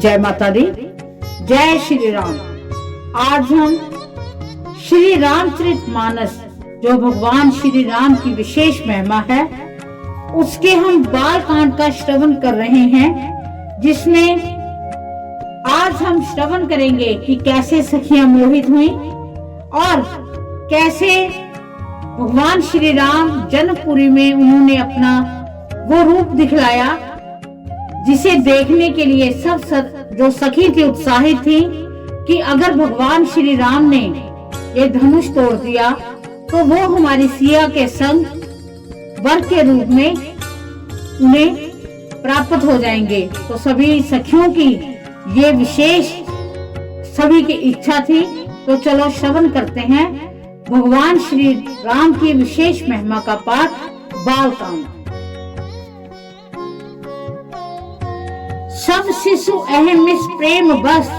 जय माता दी, जय श्री राम। आज हम श्री रामचरितमानस, जो भगवान श्री राम की विशेष महिमा है, उसके हम बाल कांड का श्रवण कर रहे हैं, जिसमें आज हम श्रवण करेंगे कि कैसे सखियां मोहित हुई और कैसे भगवान श्री राम जनकपुरी में उन्होंने अपना वो रूप दिखलाया, जिसे देखने के लिए सब जो सखी थी उत्साहित थी कि अगर भगवान श्री राम ने ये धनुष तोड़ दिया तो वो हमारी सिया के संग वर के रूप में उन्हें प्राप्त हो जाएंगे। तो सभी सखियों की ये विशेष सभी की इच्छा थी। तो चलो श्रवण करते हैं भगवान श्री राम की विशेष महिमा का पाठ, बालकांड। सब शिशु अहमिस प्रेम बस,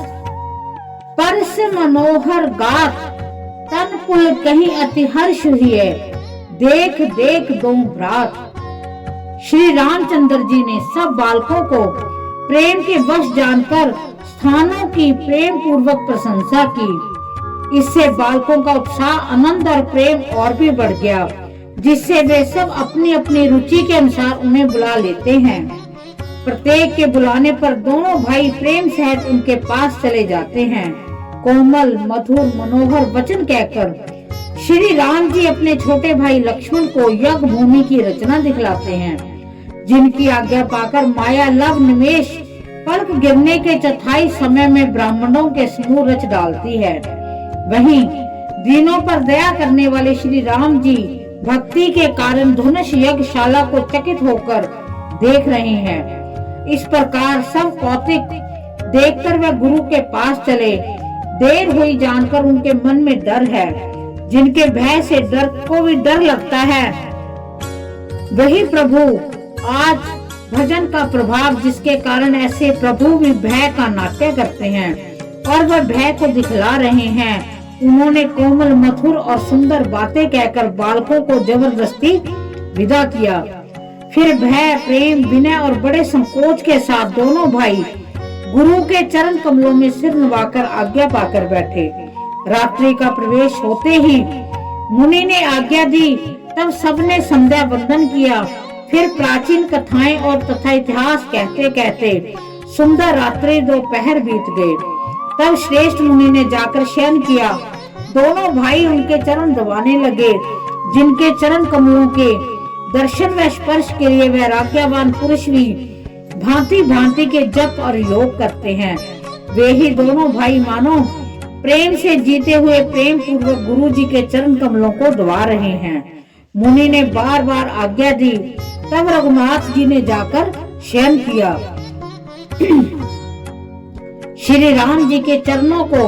परस मनोहर गात, तन पुल कहीं अति हर्ष हुए, देख देख दो भ्रात। श्री रामचंद्र जी ने सब बालकों को प्रेम के वश जानकर स्थानों की प्रेम पूर्वक प्रशंसा की। इससे बालकों का उत्साह, आनंद और प्रेम और भी बढ़ गया, जिससे वे सब अपनी अपनी रुचि के अनुसार उन्हें बुला लेते हैं। प्रत्येक के बुलाने पर दोनों भाई प्रेम सहित उनके पास चले जाते हैं। कोमल मधुर मनोहर वचन कहकर श्री राम जी अपने छोटे भाई लक्ष्मण को यज्ञ भूमि की रचना दिखलाते हैं, जिनकी आज्ञा पाकर माया लव निमेष पलक गिरने के चौथाई समय में ब्राह्मणों के समूह रच डालती है। वहीं दीनों पर दया करने वाले श्री राम जी भक्ति के कारण धनुष यज्ञशाला को चकित होकर देख रहे हैं। इस प्रकार सब कौतिक देखकर वह गुरु के पास चले। देर हुई जानकर उनके मन में डर है, जिनके भय से डर को भी डर लगता है, वही प्रभु आज भजन का प्रभाव, जिसके कारण ऐसे प्रभु भी भय का नाट्य करते हैं और वह भय को दिखला रहे हैं। उन्होंने कोमल मधुर और सुंदर बातें कहकर बालकों को जबरदस्ती विदा किया। फिर भय, प्रेम, विनय और बड़े संकोच के साथ दोनों भाई गुरु के चरण कमलों में सिर नवाकर आज्ञा पाकर बैठे। रात्रि का प्रवेश होते ही मुनि ने आज्ञा दी, तब सबने संध्या वंदन किया। फिर प्राचीन कथाएं और तथा इतिहास कहते कहते सुंदर रात्रि दोपहर बीत गए। तब श्रेष्ठ मुनि ने जाकर शयन किया। दोनों भाई उनके चरण दबाने लगे, जिनके चरण कमलों के दर्शन व स्पर्श के लिए वैराग्यवान पुरुष भी भांति भांति के जप और योग करते हैं। वे ही दोनों भाई मानो प्रेम से जीते हुए प्रेम पूर्वक गुरु जी के चरण कमलों को दबा रहे हैं। मुनि ने बार बार आज्ञा दी, तब रघुनाथ जी ने जाकर शयन किया। श्री राम जी के चरणों को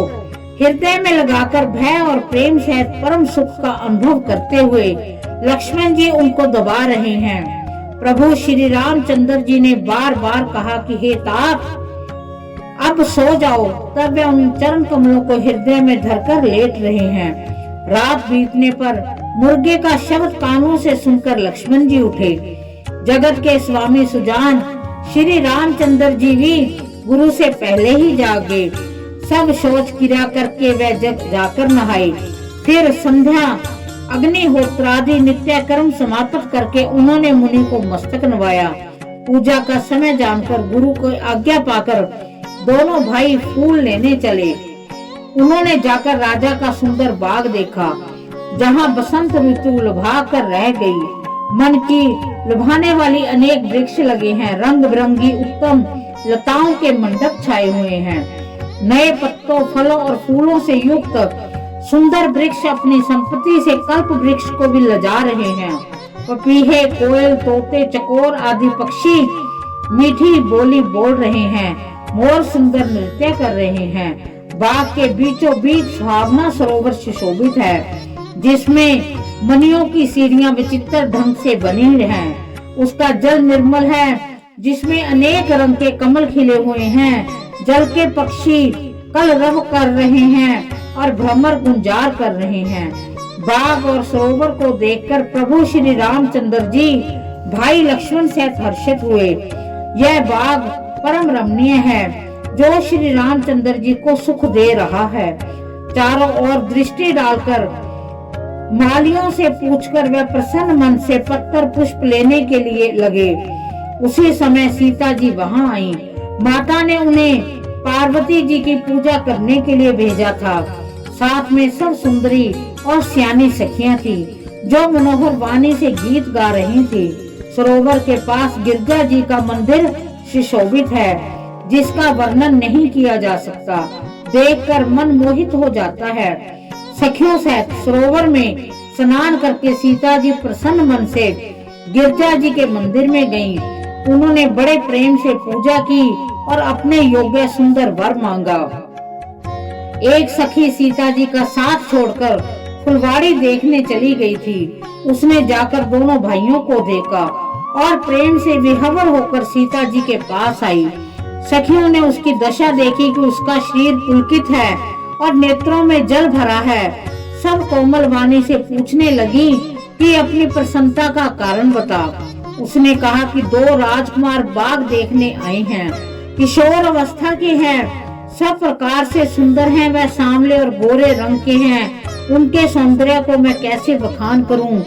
हृदय में लगाकर भय और प्रेम सहित परम सुख का अनुभव करते हुए लक्ष्मण जी उनको दबा रहे हैं। प्रभु श्री रामचंद्र जी ने बार बार कहा कि हे तात, अब सो जाओ। तब वे उन चरण कमलों को हृदय में धरकर लेट रहे हैं। रात बीतने पर मुर्गे का शब्द कानों से सुनकर लक्ष्मण जी उठे। जगत के स्वामी सुजान श्री रामचंद्र जी भी गुरु से पहले ही जागे। सब शौच क्रिया करके वे जाकर नहाए। फिर संध्या अग्निहोत्रादि नित्य कर्म समाप्त करके उन्होंने मुनि को मस्तक नवाया। पूजा का समय जानकर गुरु को आज्ञा पाकर दोनों भाई फूल लेने चले। उन्होंने जाकर राजा का सुंदर बाग देखा, जहाँ बसंत ऋतु लुभा कर रह गई। मन की लुभाने वाली अनेक वृक्ष लगे हैं। रंग बिरंगी उत्तम लताओं के मंडप छाए हुए हैं। नए पत्तों, फलों और फूलों से युक्त सुंदर वृक्ष अपनी संपत्ति से कल्प वृक्ष को भी लजा रहे हैं। पपीहे, कोयल, तोते, चकोर आदि पक्षी मीठी बोली बोल रहे हैं। मोर सुंदर नृत्य कर रहे हैं। बाग के बीचों बीच सुहावना सरोवर सुशोभित है, जिसमें मणियों की सीढ़ियां विचित्र ढंग से बनी हैं। उसका जल निर्मल है, जिसमें अनेक रंग के कमल खिले हुए हैं। जल के पक्षी कलरव कर रहे हैं और भ्रमर गुंजार कर रहे हैं। बाग और सरोवर को देखकर प्रभु श्री रामचंद्र जी भाई लक्ष्मण से हर्षित हुए। यह बाग परम रमणीय है। जो श्री रामचंद्र जी को सुख दे रहा है। चारों ओर दृष्टि डालकर मालियों से पूछकर वह प्रसन्न मन से पत्थर पुष्प लेने के लिए लगे। उसी समय सीता जी वहां आई। माता ने उन्हें पार्वती जी की पूजा करने के लिए भेजा था। साथ में सब सुंदरी और सियानी सखियां थी जो मनोहर वाणी से गीत गा रही थी। सरोवर के पास गिरजा जी का मंदिर सुशोभित है, जिसका वर्णन नहीं किया जा सकता। देखकर मन मोहित हो जाता है। सखियों सहित सरोवर में स्नान करके सीता जी प्रसन्न मन से गिरजा जी के मंदिर में गईं। उन्होंने बड़े प्रेम से पूजा की और अपने योग्य सुंदर वर मांगा। एक सखी सीता जी का साथ छोड़कर फुलवाड़ी देखने चली गई थी। उसने जाकर दोनों भाइयों को देखा और प्रेम से विह्वल होकर सीता जी के पास आई। सखियों ने उसकी दशा देखी कि उसका शरीर पुलकित है और नेत्रों में जल भरा है। सब कोमल वाणी से पूछने लगी कि अपनी प्रसन्नता का कारण बता। उसने कहा कि 2 राजकुमार बाग देखने आए हैं, किशोर अवस्था के हैं, सब प्रकार से सुंदर हैं। वह सांवले और गोरे रंग के हैं। उनके सौंदर्य को मैं कैसे बखान करूं।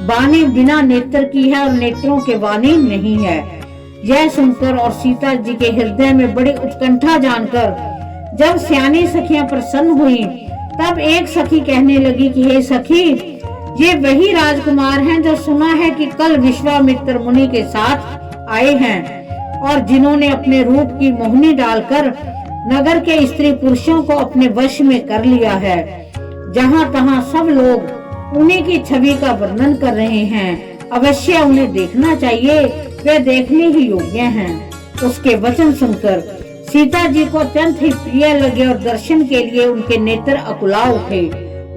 वाणी बिना नेत्र की है और नेत्रों के वाणी नहीं है। यह सुनकर और सीता जी के हृदय में बड़ी उत्कंठा जानकर जब सियानी सखियां प्रसन्न हुई, तब एक सखी कहने लगी कि हे सखी, ये वही राजकुमार हैं जो सुना है कि कल विश्वामित्र मुनि के साथ आए हैं और जिन्होंने अपने रूप की मोहनी डालकर नगर के स्त्री पुरुषों को अपने वश में कर लिया है। जहाँ तहाँ सब लोग उन्हीं की छवि का वर्णन कर रहे हैं। अवश्य उन्हें देखना चाहिए, वे देखने ही योग्य हैं। उसके वचन सुनकर सीता जी को अत्यंत ही प्रिय लगे और दर्शन के लिए उनके नेत्र अकुला उठे।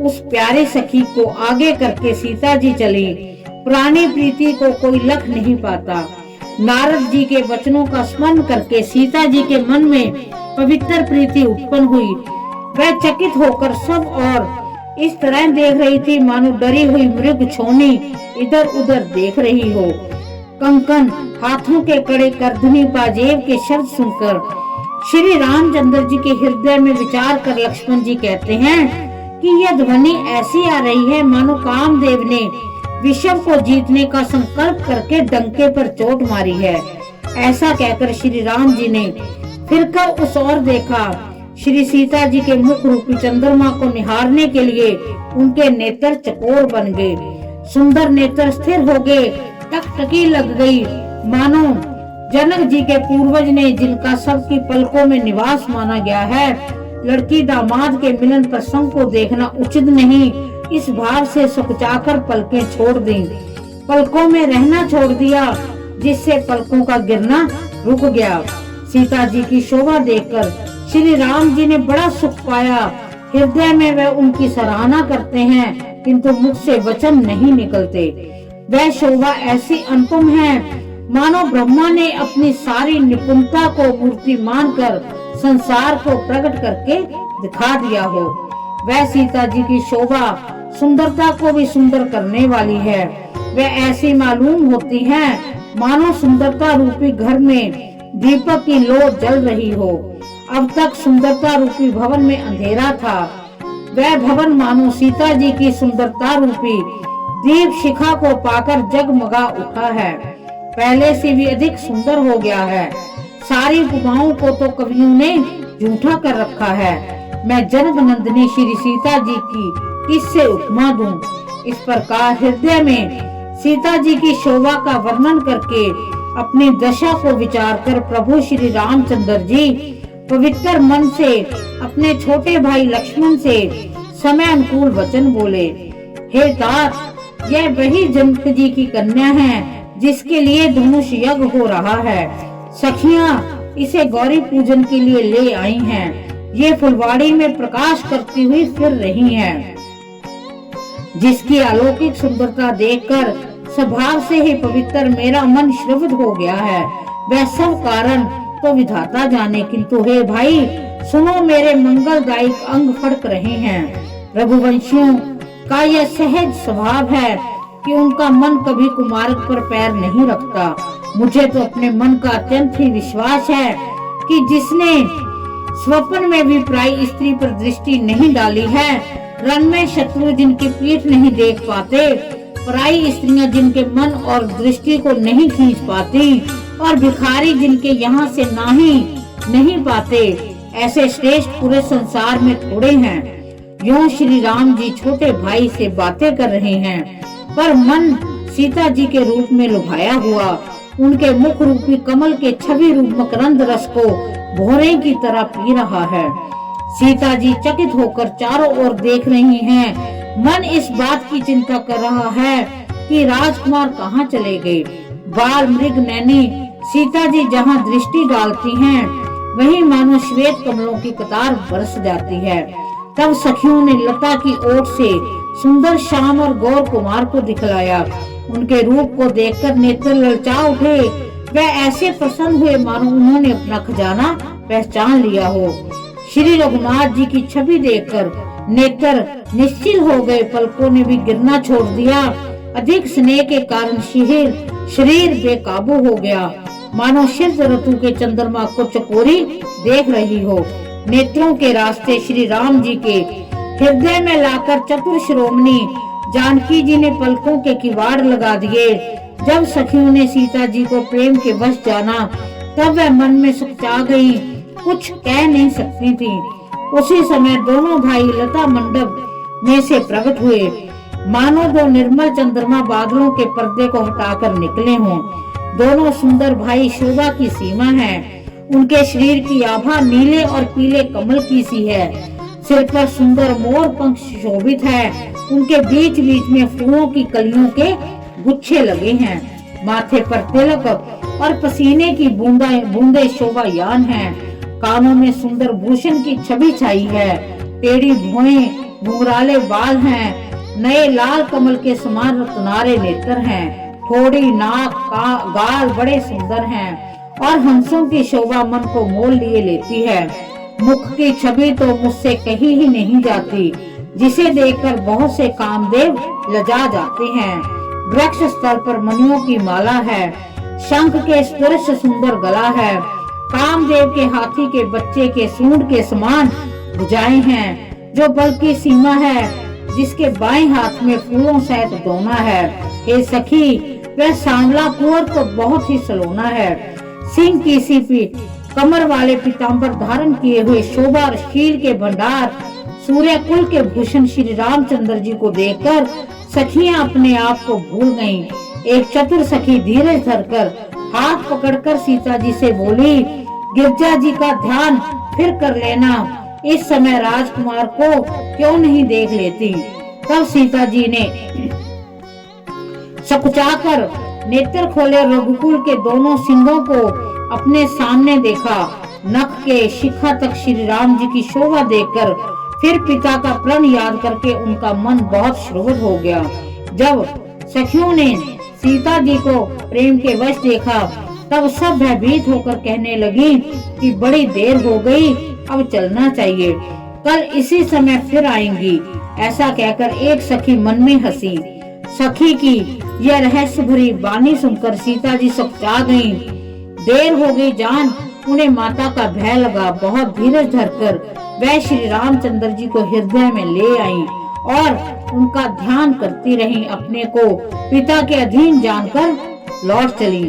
उस प्यारे सखी को आगे करके सीता जी चली। पुरानी प्रीति को कोई लख नहीं पाता। नारद जी के वचनों का स्मरण करके सीता जी के मन में पवित्र प्रीति उत्पन्न हुई। वह चकित होकर सब और इस तरह देख रही थी मानो डरी हुई मृग छोनी इधर उधर देख रही हो। कंकन, हाथों के कड़े, करधनी, पाजेब के शब्द सुनकर श्री रामचंद्र जी के हृदय में विचार कर लक्ष्मण जी कहते हैं कि यह ध्वनि ऐसी आ रही है मानो कामदेव ने विषम को जीतने का संकल्प करके डंके पर चोट मारी है। ऐसा कहकर श्री राम जी ने फिर कर उस ओर देखा। श्री सीता जी के मुख रूपी चंद्रमा को निहारने के लिए उनके नेत्र चकोर बन गए। सुंदर नेत्र स्थिर हो गए, टकटकी लग गई, मानो जनक जी के पूर्वज ने जिनका सबकी पलकों में निवास माना गया है। लड़की दामाद के मिलन प्रसंग को देखना उचित नहीं, इस भाव से सुकचाकर पलकें छोड़ दी, पलकों में रहना छोड़ दिया, जिससे पलकों का गिरना रुक गया। सीता जी की शोभा देखकर श्री राम जी ने बड़ा सुख पाया। हृदय में वह उनकी सराहना करते हैं, किंतु मुख से वचन नहीं निकलते। वह शोभा ऐसी अनुपम है मानो ब्रह्मा ने अपनी सारी निपुणता को मूर्तिमान कर संसार को प्रकट करके दिखा दिया हो। वह सीता जी की शोभा सुंदरता को भी सुंदर करने वाली है। वह ऐसी मालूम होती है मानो सुंदरता रूपी घर में दीपक की लौ जल रही हो। अब तक सुंदरता रूपी भवन में अंधेरा था, वह भवन मानो सीता जी की सुंदरता रूपी दीप शिखा को पाकर जगमगा उठा है, पहले से भी अधिक सुंदर हो गया है। सारी उपमाओं को तो कवियों ने झूठा कर रखा है। मैं जनक नंदिनी श्री सीता जी की किससे उपमा दूं। इस प्रकार हृदय में सीता जी की शोभा का वर्णन करके अपनी दशा को विचार कर प्रभु श्री रामचंद्र जी पवित्र मन से अपने छोटे भाई लक्ष्मण से समय अनुकूल वचन बोले। हे तात, यह वही जनक जी की कन्या है जिसके लिए धनुष यज्ञ हो रहा है। सखियां इसे गौरी पूजन के लिए ले आई हैं। ये फुलवाड़ी में प्रकाश करती हुई फिर रही हैं, जिसकी अलौकिक सुंदरता देखकर स्वभाव से ही पवित्र मेरा मन श्रवद हो गया है। वह सब कारण तो विधाता जाने, किंतु हे भाई सुनो, मेरे मंगलदायक अंग फड़क रहे हैं। रघुवंशियों का यह सहज स्वभाव है कि उनका मन कभी कुमार्ग पर पैर नहीं रखता। मुझे तो अपने मन का अत्यंत ही विश्वास है कि जिसने स्वप्न में भी पराई स्त्री पर दृष्टि नहीं डाली है। रण में शत्रु जिनकी पीठ नहीं देख पाते, पराई स्त्रियां जिनके मन और दृष्टि को नहीं खींच पाती, और भिखारी जिनके यहाँ से नहीं पाते, ऐसे श्रेष्ठ पूरे संसार में थोड़े हैं। यूं श्री राम जी छोटे भाई से बातें कर रहे हैं, पर मन सीता जी के रूप में लुभाया हुआ उनके मुख रूपी कमल के छवि रूप मकरंद रस को भौरे की तरह पी रहा है। सीता जी चकित होकर चारों ओर देख रही हैं। मन इस बात की चिंता कर रहा है कि राजकुमार कहाँ चले गए। बाल मृग नैनी सीता जी जहाँ दृष्टि डालती हैं, वहीं मानो श्वेत कमलों की कतार बरस जाती है। तब सखियों ने लता की ओट से सुंदर श्याम और गौर कुमार को दिखलाया। उनके रूप को देखकर नेत्र ललचा उठे। वह ऐसे प्रसन्न हुए मानो उन्होंने अपना खजाना पहचान लिया हो। श्री रघुनाथ जी की छवि देखकर नेत्र निश्चिल हो गए, पलकों ने भी गिरना छोड़ दिया। अधिक स्नेह के कारण शरीर बेकाबू हो गया, मानो शीत ऋतु के चंद्रमा को चकोरी देख रही हो। नेत्रों के रास्ते श्री राम जी के हृदय में लाकर चतुर शिरोमणि जानकी जी ने पलकों के किवाड़ लगा दिए। जब सखियों ने सीता जी को प्रेम के वश जाना, तब वह मन में सुखचा गई, कुछ कह नहीं सकती थी। उसी समय दोनों भाई लता मंडप में से प्रकट हुए, मानो दो निर्मल चंद्रमा बादलों के पर्दे को हटाकर निकले हों। दोनों सुंदर भाई शोभा की सीमा है। उनके शरीर की आभा नीले और पीले कमल की सी है। सिर पर सुंदर मोर पंख शोभित है। उनके बीच बीच में फूलों की कलियों के गुच्छे लगे हैं। माथे पर तिलक और पसीने की बूंदे शोभायान हैं। कानों में सुंदर भूषण की छवि छाई है। टेढ़ी भुएं घुंघराले बाल हैं। नए लाल कमल के समान रत्नारे नेत्र हैं। थोड़ी नाक गाल बड़े सुंदर हैं और हंसों की शोभा मन को मोल लिए लेती है। मुख की छवि तो मुझसे कही ही नहीं जाती, जिसे देखकर बहुत से कामदेव लजा जाते हैं। वृक्ष स्थल पर मणियों की माला है। शंख के स्पर्श सुंदर गला है। कामदेव के हाथी के बच्चे के सूंड के समान भुजाएं हैं, जो बल की सीमा है, जिसके बाएं हाथ में फूलों सहित दोना है। हे सखी, वह सांवला कुंवर तो बहुत ही सलोना है। सिंह की सीपी कमर वाले पीताम्बर धारण किए हुए शोभा और शील के भंडार सूर्य कुल के भूषण श्री रामचंद्र जी को देखकर सखियां अपने आप को भूल गईं। एक चतुर सखी धीरज धरकर हाथ पकड़कर सीता जी से बोली, गिरजा जी का ध्यान फिर कर लेना, इस समय राजकुमार को क्यों नहीं देख लेती। तब सीता जी ने सकुचाकर नेत्र खोले, रघुकुल के दोनों सिंहों को अपने सामने देखा। नख के शिखा तक श्री राम जी की शोभा देखकर फिर पिता का प्रण याद करके उनका मन बहुत श्रोध हो गया। जब सखियों ने सीता जी को प्रेम के वश देखा, तब सब भयभीत होकर कहने लगी कि बड़ी देर हो गई, अब चलना चाहिए, कल इसी समय फिर आएंगी। ऐसा कहकर एक सखी मन में हंसी। सखी की यह रहस्य भरी वाणी सुनकर सीता जी सकुचा गईं। देर हो गई जान उन्हें माता का भय लगा। बहुत धीरज धरकर वह श्री रामचंद्र जी को हृदय में ले आई और उनका ध्यान करती रही। अपने को पिता के अधीन जानकर लौट चली।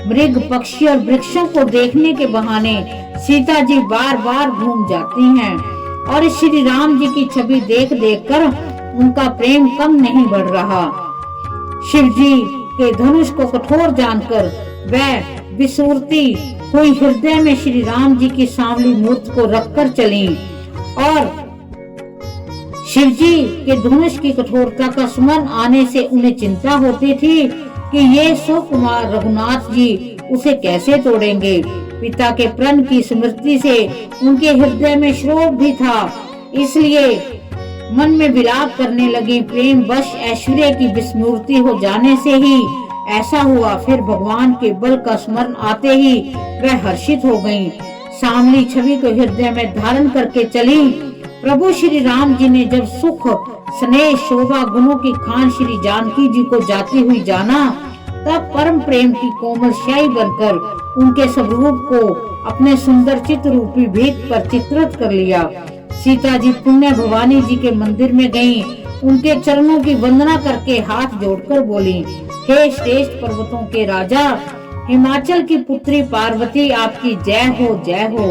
मृग पक्षी और वृक्षों को देखने के बहाने सीता जी बार बार घूम जाती हैं और श्री राम जी की छवि देख देख कर उनका प्रेम कम नहीं बढ़ रहा। शिव जी के धनुष को कठोर जानकर वह विसूरती हुई हृदय में श्री राम जी की सांवली मूर्ति को रखकर चली और शिव जी के धनुष की कठोरता का सुमन आने से उन्हें चिंता होती थी कि ये सुकुमार रघुनाथ जी उसे कैसे तोड़ेंगे। पिता के प्रण की स्मृति से उनके हृदय में क्षोभ भी था, इसलिए मन में विलाप करने लगी। प्रेम वश ऐश्वर्य की विस्मृति हो जाने से ही ऐसा हुआ। फिर भगवान के बल का स्मरण आते ही वह हर्षित हो गईं। सांवली छवि को हृदय में धारण करके चली। प्रभु श्री राम जी ने जब सुख स्नेह शोभा गुणों की खान श्री जानकी जी को जाती हुई जाना, तब परम प्रेम की कोमल शाही बनकर उनके स्वरूप को अपने सुंदर चित्र रूपी भीत पर चित्रित कर लिया। सीता जी पुण्य भवानी जी के मंदिर में गईं, उनके चरणों की वंदना करके हाथ जोड़कर बोली, हे श्रेष्ठ पर्वतों के राजा, हिमाचल की पुत्री पार्वती, आपकी जय हो जय हो।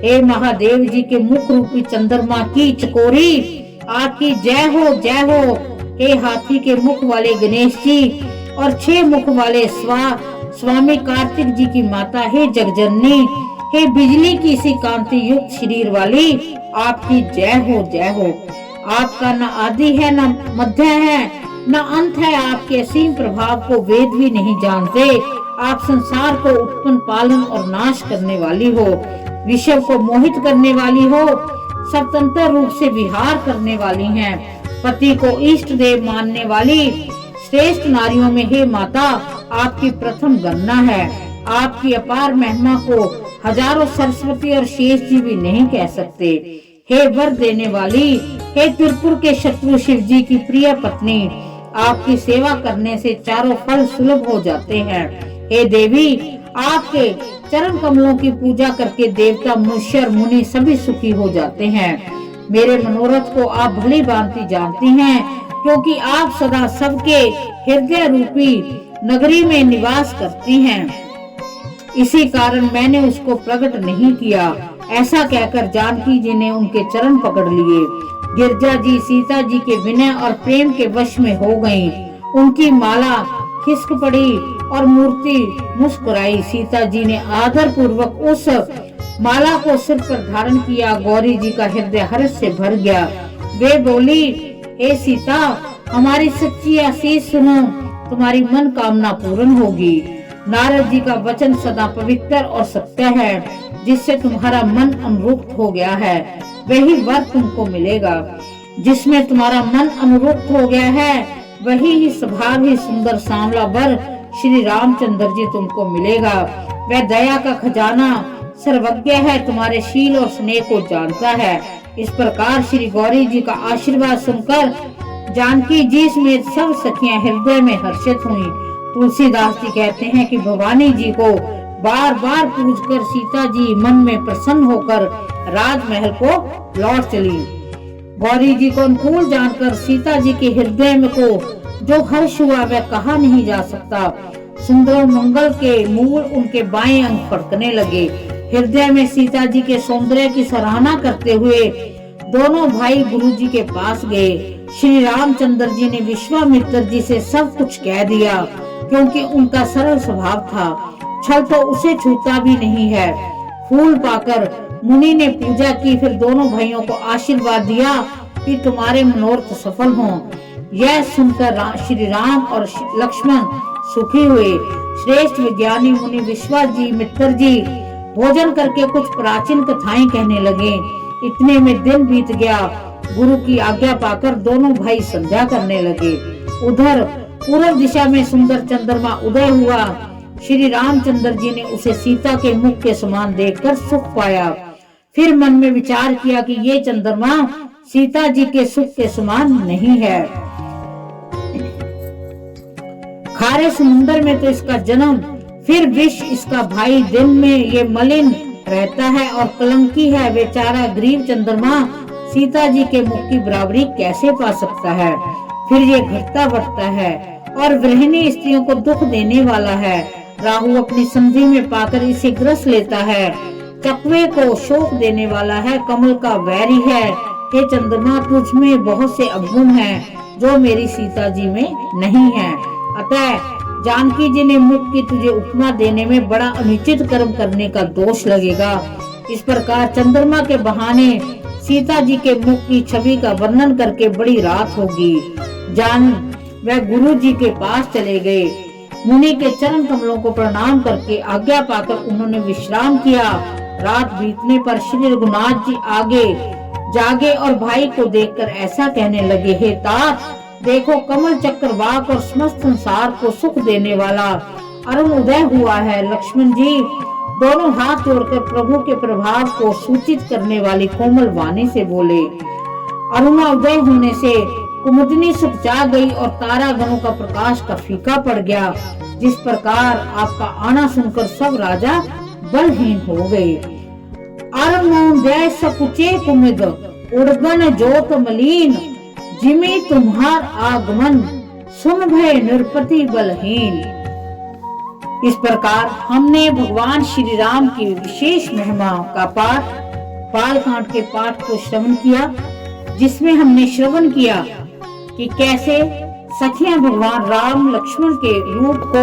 हे महादेव जी के मुख रूपी चंद्रमा की चकोरी, आपकी जय हो जय हो। हे हाथी के मुख वाले गणेश जी और 6 मुख वाले स्वामी कार्तिक जी की माता, हे जगजननी, हे बिजली की सी कांति युक्त शरीर वाली, आपकी जय हो जय हो। आपका न आदि है न मध्य है न अंत है, आपके असीम प्रभाव को वेद भी नहीं जानते। आप संसार को उत्पन्न पालन और नाश करने वाली हो, विश्व को मोहित करने वाली हो, स्वतंत्र रूप से विहार करने वाली हैं, पति को इष्ट देव मानने वाली श्रेष्ठ नारियों में हे माता आपकी प्रथम गणना है। आपकी अपार महिमा को हजारों सरस्वती और शेष जी भी नहीं कह सकते। हे वर देने वाली, हे त्रिपुर के शत्रु शिव जी की प्रिय पत्नी, आपकी सेवा करने से चारों फल सुलभ हो जाते हैं। हे देवी, आपके चरण कमलों की पूजा करके देवता मनुष्य और मुनि सभी सुखी हो जाते हैं। मेरे मनोरथ को आप भली भांति जानती हैं, क्योंकि आप सदा सबके हृदय रूपी नगरी में निवास करती हैं। इसी कारण मैंने उसको प्रकट नहीं किया। ऐसा कहकर जानकी जी ने उनके चरण पकड़ लिए। गिरजा जी सीता जी के विनय और प्रेम के वश में हो गईं। उनकी माला खिसक पड़ी और मूर्ति मुस्कुराई। सीता जी ने आदर पूर्वक उस माला को सिर पर धारण किया। गौरी जी का हृदय हर्ष से भर गया। वे बोली, हे सीता, हमारी सच्ची आशीष सुनो, तुम्हारी मन कामना पूर्ण होगी। नारद जी का वचन सदा पवित्र और सत्य है, जिससे तुम्हारा मन अनुरुक्त हो गया है, वही वर तुमको मिलेगा। जिसमें तुम्हारा मन अनुरुक्त हो गया है, वही ही स्वभाव ही सुंदर सांवला वर श्री रामचंद्र जी तुमको मिलेगा। वह दया का खजाना सर्वज्ञ है, तुम्हारे शील और स्नेह को जानता है। इस प्रकार श्री गौरी जी का आशीर्वाद सुनकर जानकी जी समेत सब सखियां हृदय में हर्षित हुईं। तुलसीदास जी कहते हैं कि भवानी जी को बार बार पूजकर सीता जी मन में प्रसन्न होकर राजमहल को लौट चली। गौरी जी को अनुकूल जानकर सीता जी के हृदय में को जो हर्ष हुआ वह कहा नहीं जा सकता। सुंदर मंगल के मूल उनके बाएं अंग फड़कने लगे। हृदय में सीता जी के सौंदर्य की सराहना करते हुए दोनों भाई गुरु जी के पास गए। श्री रामचंद्र जी ने विश्वामित्र जी से सब कुछ कह दिया, क्योंकि उनका सरल स्वभाव था। छल तो उसे छूता भी नहीं है। फूल पाकर मुनि ने पूजा की, फिर दोनों भाइयों को आशीर्वाद दिया कि तुम्हारे मनोरथ सफल हों। यह सुनकर श्री राम और लक्ष्मण सुखी हुए। श्रेष्ठ विज्ञानी मुनि विश्वाजी मित्र जी भोजन करके कुछ प्राचीन कथाएं कहने लगे। इतने में दिन बीत गया। गुरु की आज्ञा पाकर दोनों भाई संध्या करने लगे। उधर पूर्व दिशा में सुंदर चंद्रमा उदय हुआ। श्री रामचंद्र जी ने उसे सीता के मुख के समान देखकर सुख पाया। फिर मन में विचार किया कि ये चंद्रमा सीता जी के सुख के समान नहीं है। खारे समुद्र में तो इसका जन्म, फिर विष इसका भाई, दिन में ये मलिन रहता है और कलंकी है। बेचारा गरीब चंद्रमा सीता जी के मुख की बराबरी कैसे पा सकता है। फिर ये घटता बढ़ता है और गृहिणी स्त्रियों को दुख देने वाला है। राहु अपनी संधि में पाकर इसे ग्रस लेता है। चकवे को शोक देने वाला है, कमल का वैरी है। हे चंद्रमा, तुझ में बहुत से अवगुण हैं जो मेरी सीता जी में नहीं है। अतः जानकी जी ने मुख की तुझे उपमा देने में बड़ा अनुचित कर्म करने का दोष लगेगा। इस प्रकार चंद्रमा के बहाने सीता जी के मुख की छवि का वर्णन करके बड़ी रात होगी। जान वह गुरु जी के पास चले गए। मुनि के चरण कमलों को प्रणाम करके आज्ञा पाकर उन्होंने विश्राम किया। रात बीतने पर श्री रघुनाथ जी आगे जागे और भाई को देखकर ऐसा कहने लगे, हे तात, देखो कमल चक्रवाक और समस्त संसार को सुख देने वाला अरुण उदय हुआ है। लक्ष्मण जी दोनों हाथ जोड़कर प्रभु के प्रभाव को सूचित करने वाली कोमल वाणी से बोले। अरुणोदय होने से कुमुदनी सुख जा गई और तारा गणों का प्रकाश का फीका पड़ गया। जिस प्रकार आपका आना सुनकर सब राजा बलहीन हो गए। अरमोदय सकुचे कुमिद उड़गन जोत मलीन, जिमि तुम्हार आगमन सुन भय नृपति बलहीन। इस प्रकार हमने भगवान श्री राम की विशेष महिमा का पाठ, बालकांड के पाठ को श्रवण किया, जिसमें हमने श्रवण किया कि कैसे सखियां भगवान राम लक्ष्मण के रूप को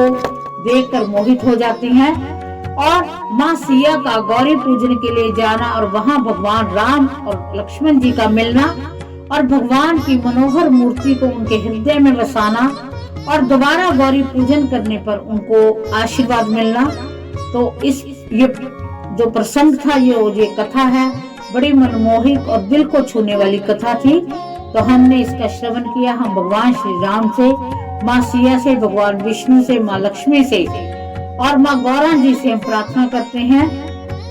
देखकर मोहित हो जाती हैं और माँ सिया का गौरी पूजन के लिए जाना और वहां भगवान राम और लक्ष्मण जी का मिलना और भगवान की मनोहर मूर्ति को उनके हृदय में बसाना और दोबारा गौरी पूजन करने पर उनको आशीर्वाद मिलना। तो ये जो प्रसंग था, ये कथा है, बड़ी मनमोहक और दिल को छूने वाली कथा थी। तो हमने इसका श्रवण किया। हम भगवान श्री राम से, माँ सिया से, भगवान विष्णु से, माँ लक्ष्मी से और माँ गौरा जी से हम प्रार्थना करते हैं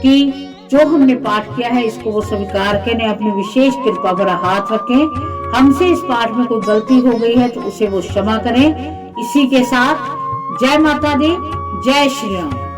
कि जो हमने पाठ किया है इसको वो स्वीकार करें, अपनी विशेष कृपा पर हाथ रखें। हमसे इस पाठ में कोई गलती हो गई है तो उसे वो क्षमा करें। इसी के साथ जय माता दी, जय श्री राम।